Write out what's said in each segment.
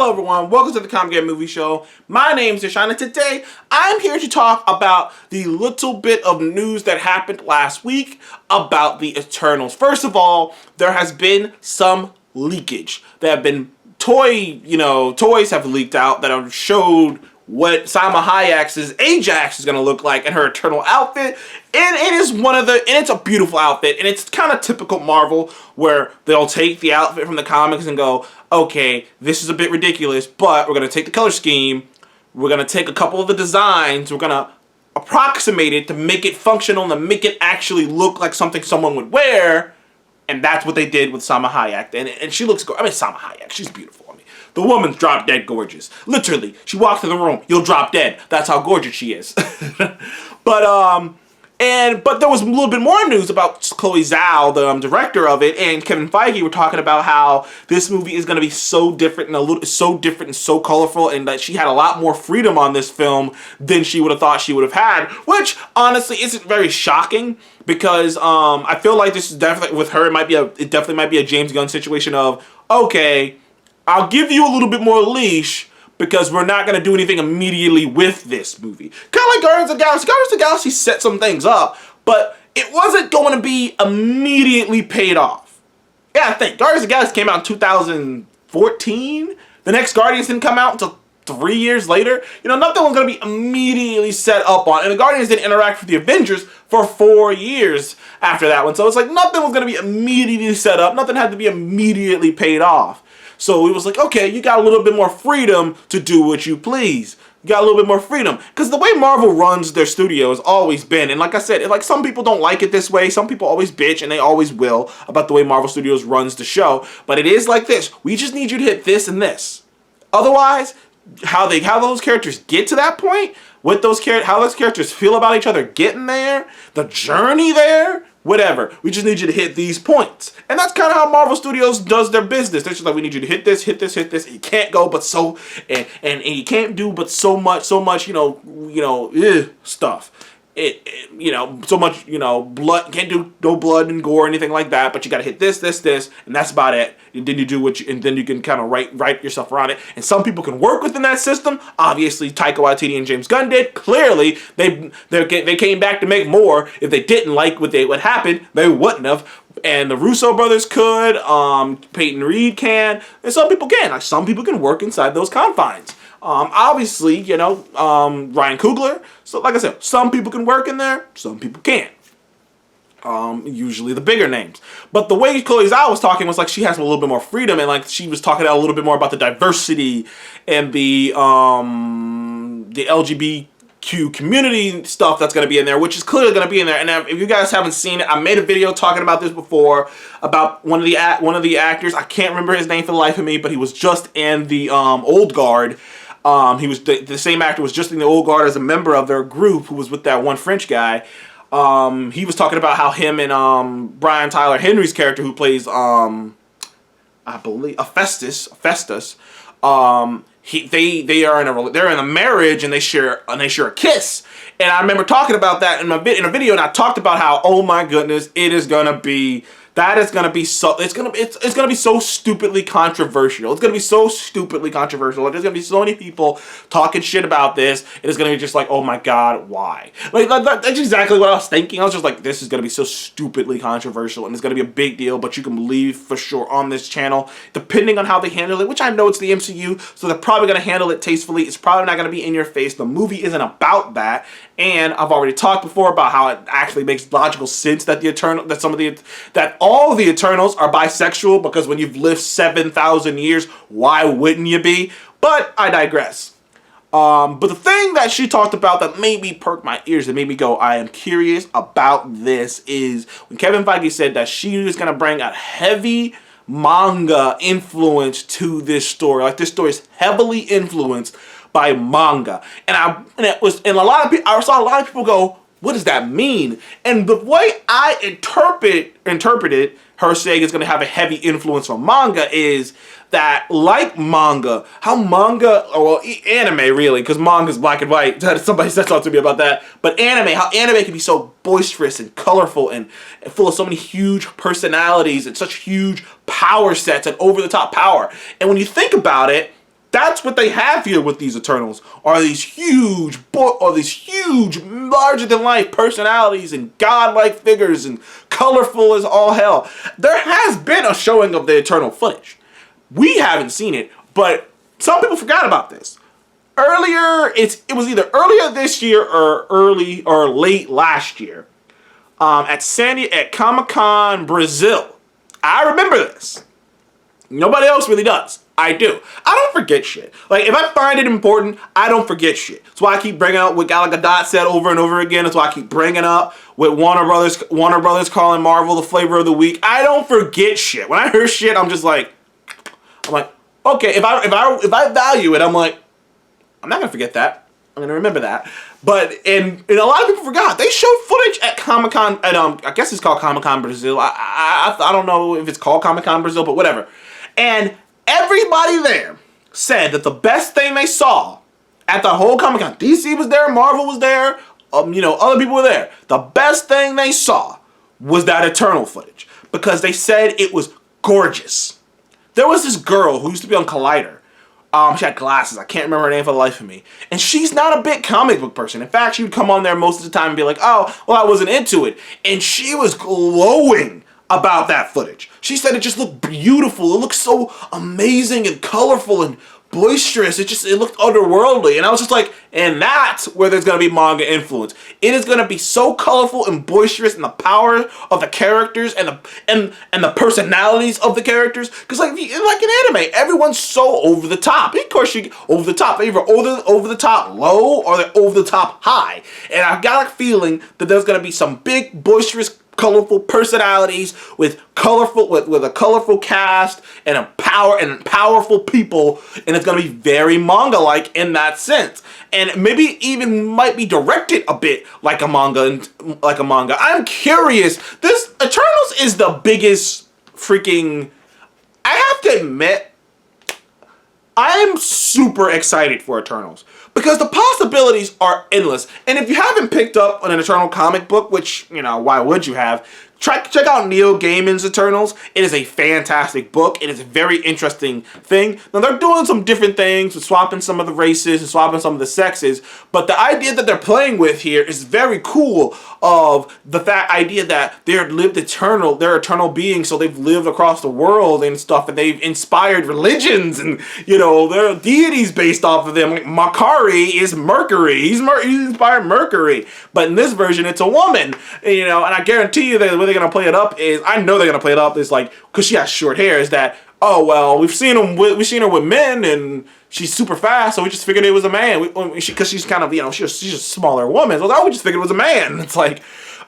Hello everyone, welcome to the Comic Game Movie Show. My name is Deshaun, and today I'm here to talk about the little bit of news that happened last week about the Eternals. First of all, there has been some leakage. There have been toys have leaked out that have showed what Salma Hayek's Ajax is going to look like in her Eternal outfit. And it's a beautiful outfit, and it's kind of typical Marvel, where they'll take the outfit from the comics and go, okay, this is a bit ridiculous, but we're going to take the color scheme, we're going to take a couple of the designs, we're going to approximate it to make it functional and to make it actually look like something someone would wear. And that's what they did with Salma Hayek. And she looks gorgeous. I mean, Salma Hayek, she's beautiful. I mean, the woman's drop dead gorgeous. Literally, she walks in the room, you'll drop dead. That's how gorgeous she is. But there was a little bit more news about Chloe Zhao, the director of it, and Kevin Feige were talking about how this movie is going to be so different and so colorful, and that she had a lot more freedom on this film than she would have thought she would have had, which honestly isn't very shocking, because I feel like this is definitely, with her, it definitely might be a James Gunn situation of, okay, I'll give you a little bit more leash, because we're not going to do anything immediately with this movie. Kind of like Guardians of the Galaxy. Guardians of the Galaxy set some things up, but it wasn't going to be immediately paid off. Yeah, I think Guardians of the Galaxy came out in 2014. The next Guardians didn't come out until 3 years later. You know, nothing was going to be immediately set up on. And the Guardians didn't interact with the Avengers for 4 years after that one. So it's like nothing was going to be immediately set up. Nothing had to be immediately paid off. So it was like, okay, you got a little bit more freedom to do what you please. You got a little bit more freedom. Because the way Marvel runs their studio has always been, and like I said, like some people don't like it this way. Some people always bitch, and they always will, about the way Marvel Studios runs the show. But it is like this. We just need you to hit this and this. Otherwise, how those characters get to that point, how those characters feel about each other getting there, the journey there, whatever. We just need you to hit these points. And that's kind of how Marvel Studios does their business. They're just like, we need you to hit this, hit this, hit this. You can't go but so, and you can't do but so much, stuff. So much, blood, can't do no blood and gore or anything like that, but you gotta hit this, and that's about it. And then you do and then you can kind of write yourself around it. And some people can work within that system. Obviously, Taika Waititi and James Gunn did. Clearly, they came back to make more. If they didn't like what happened, they wouldn't have. And the Russo brothers could, Peyton Reed can, and some people can. Like, some people can work inside those confines. Obviously, Ryan Coogler. So, like I said, some people can work in there, some people can't. Usually the bigger names. But the way Chloe Zhao was talking was like she has a little bit more freedom, and like she was talking a little bit more about the diversity and the LGBTQ community stuff that's going to be in there, which is clearly going to be in there. And if you guys haven't seen it, I made a video talking about this before, about one of the actors. I can't remember his name for the life of me, but he was just in the Old Guard. He was the same actor was just in the Old Guard as a member of their group, who was with that one French guy. He was talking about how him and Brian Tyler Henry's character, who plays I believe Festus, they're in a marriage, and they share a kiss. And I remember talking about that in a video, and I talked about how, oh my goodness, it's gonna be so stupidly controversial. It's gonna be so stupidly controversial. There's gonna be so many people talking shit about this. It is gonna be just like, oh my god, why? Like that's exactly what I was thinking. I was just like, this is gonna be so stupidly controversial, and it's gonna be a big deal. But you can believe for sure on this channel, depending on how they handle it, which I know it's the MCU, so they're probably gonna handle it tastefully. It's probably not gonna be in your face. The movie isn't about that. And I've already talked before about how it actually makes logical sense that all the Eternals are bisexual, because when you've lived 7,000 years, why wouldn't you be? But I digress. But the thing that she talked about that made me perk my ears and made me go, I am curious about this, is when Kevin Feige said that she was going to bring a heavy manga influence to this story. Like, this story is heavily influenced by manga. And I saw a lot of people go, what does that mean? And the way I interpreted her saying it's going to have a heavy influence from manga is that, like manga, anime really, because manga is black and white. Somebody said something to me about that. But how anime can be so boisterous and colorful and full of so many huge personalities and such huge power sets and over-the-top power. And when you think about it, that's what they have here with these Eternals, are these huge, larger-than-life personalities and godlike figures and colorful as all hell. There has been a showing of the Eternal footage. We haven't seen it, but some people forgot about this. Earlier, it was either earlier this year or late last year, at Comic-Con Brazil. I remember this. Nobody else really does. I do. I don't forget shit. Like, if I find it important, I don't forget shit. That's why I keep bringing up what Gal Gadot said over and over again. That's why I keep bringing up what Warner Brothers calling Marvel the flavor of the week. I don't forget shit. When I hear shit, I'm like, okay, if I value it, I'm like, I'm not gonna forget that. I'm gonna remember that. But and a lot of people forgot. They showed footage at Comic-Con at I guess it's called Comic-Con Brazil. I don't know if it's called Comic-Con Brazil, but whatever. And everybody there said that the best thing they saw at the whole Comic-Con, DC was there, Marvel was there, other people were there. The best thing they saw was that Eternal footage because they said it was gorgeous. There was this girl who used to be on Collider. She had glasses. I can't remember her name for the life of me. And she's not a big comic book person. In fact, she would come on there most of the time and be like, oh, well, I wasn't into it. And she was glowing about that footage. She said it just looked beautiful. It looked so amazing and colorful and boisterous. It looked otherworldly. And I was just like, and that's where there's going to be manga influence. It is going to be so colorful and boisterous, and the power of the characters and the personalities of the characters. Because like in anime, everyone's so over the top. Of course, you over the top. They're either over the top low or they're over the top high. And I've got a feeling that there's going to be some big boisterous, colorful personalities with a colorful cast and powerful people, and it's gonna be very manga-like in that sense, and maybe even might be directed a bit like a manga. I'm curious. This Eternals is the biggest freaking. I have to admit, I am super excited for Eternals because the possibilities are endless. And if you haven't picked up on an Eternal comic book, which, why would you have? Check out Neil Gaiman's Eternals. It is a fantastic book. It is a very interesting thing. Now, they're doing some different things with swapping some of the races and swapping some of the sexes, but the idea that they're playing with here is very cool, of the idea that they're eternal beings, so they've lived across the world and stuff, and they've inspired religions, and, there are deities based off of them. Like Makari is Mercury. He's inspired Mercury. But in this version, it's a woman, and I guarantee you that the way they're going to play it up is, I know they're going to play it up is like, because she has short hair, is that, oh, well, we've seen her with men, and she's super fast, so we just figured it was a man. Because she's kind of, she's a smaller woman. So we just figured it was a man. It's like,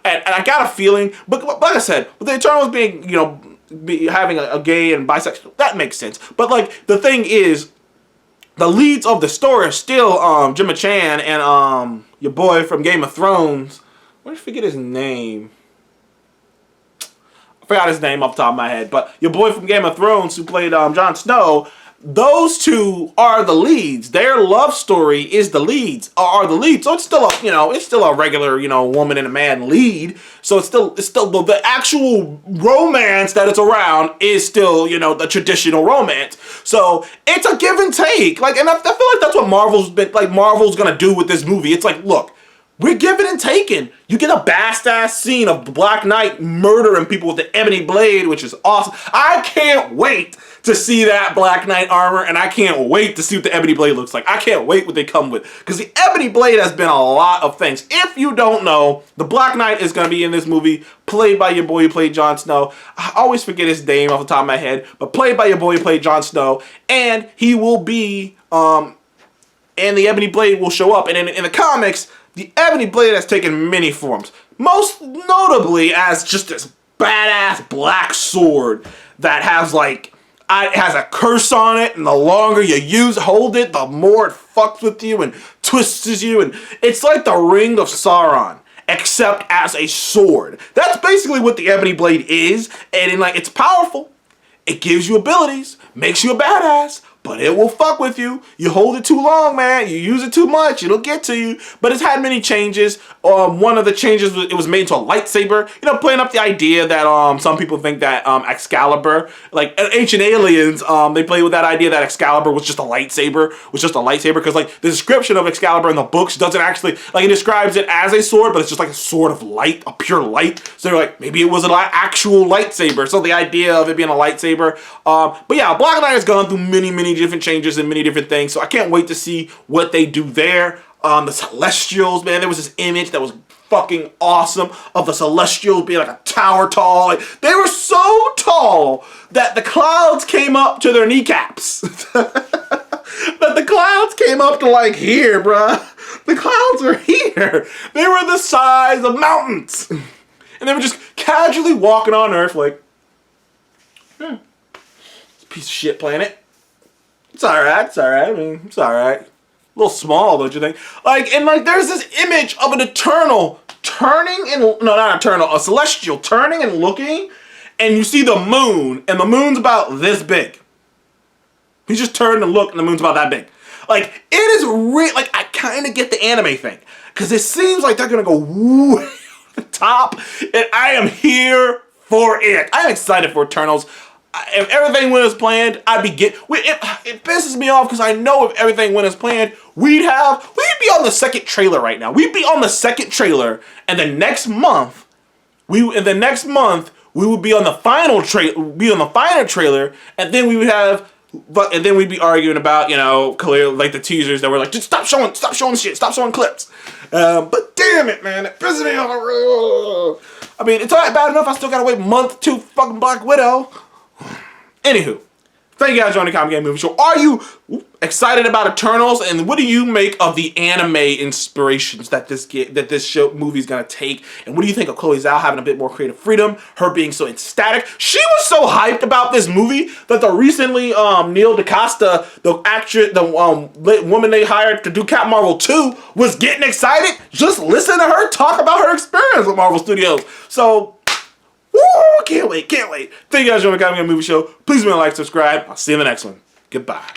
and I got a feeling, but like I said, with the Eternals being, having a gay and bisexual, that makes sense. But like, the thing is, the leads of the story are still Gemma Chan and your boy from Game of Thrones. Where did I forget his name? I forgot his name off the top of my head, but your boy from Game of Thrones who played Jon Snow. Those two are the leads. Their love story is the leads. So it's still a regular, woman and a man lead. So it's still the actual romance that it's around is still, the traditional romance. So it's a give and take. Like, and I feel like that's what Marvel's gonna do with this movie. It's like, look, we're giving and taking. You get a badass scene of the Black Knight murdering people with the ebony blade, which is awesome. I can't wait to see that Black Knight armor, and I can't wait to see what the ebony blade looks like. I can't wait what they come with, because the ebony blade has been a lot of things. If you don't know, the Black Knight is going to be in this movie, played by your boy who played Jon Snow. I always forget his name off the top of my head, but played by your boy who played Jon Snow, and he will be, and the ebony blade will show up, and in the comics, the ebony blade has taken many forms, most notably as just this badass black sword that has it has a curse on it, and the longer you hold it, the more it fucks with you and twists you, and it's like the Ring of Sauron, except as a sword. That's basically what the ebony blade is, and it's powerful. It gives you abilities, makes you a badass, but it will fuck with you. You hold it too long, man. You use it too much, it'll get to you. But it's had many changes. One of the changes was it was made into a lightsaber. You know, playing up the idea that some people think that Excalibur, like Ancient Aliens, they play with that idea that Excalibur was just a lightsaber, because like the description of Excalibur in the books doesn't actually, like, it describes it as a sword, but it's just like a sword of light, a pure light. So they're like, maybe it was an actual lightsaber. So the idea of it being a lightsaber. But yeah, Black Knight has gone through many different changes and many different things. So I can't wait to see what they do there. The Celestials, man, there was this image that was fucking awesome of the Celestials being like a tower tall. Like, they were so tall that the clouds came up to their kneecaps. That the clouds came up to like here, bruh. The clouds are here. They were the size of mountains. And they were just casually walking on Earth like, it's a piece of shit planet. It's alright, I mean, it's alright. A little small, don't you think? Like, and like, there's this image of an Eternal turning and, no, not Eternal, a Celestial turning and looking, and you see the moon, and the moon's about this big. He just turned and looked, and the moon's about that big. Like, it is real. Like, I kind of get the anime thing, because it seems like they're gonna go way over the top, and I am here for it. I'm excited for Eternals. If everything went as planned, I'd be it pisses me off because I know if everything went as planned, we'd be on the second trailer right now. We'd be on the second trailer, and the next month, we would be on the final trailer, and then we would have. And then we'd be arguing about, you know, clear, like the teasers that were like, just stop showing shit, stop showing clips. But damn it, man, it pisses me off. I mean, it's alright, bad enough I still gotta wait a month to fucking Black Widow. Anywho, thank you guys for joining the Comic Game Movie Show. Are you excited about Eternals? And what do you make of the anime inspirations that this movie is gonna take? And what do you think of Chloe Zhao having a bit more creative freedom? Her being so ecstatic. She was so hyped about this movie that the recently Neil DaCosta, the actress, the woman they hired to do Captain Marvel 2, was getting excited. Just listen to her talk about her experience with Marvel Studios. So. Woo! Can't wait. Thank you guys for joining the Comic Game Movie Show. Please be like, subscribe. I'll see you in the next one. Goodbye.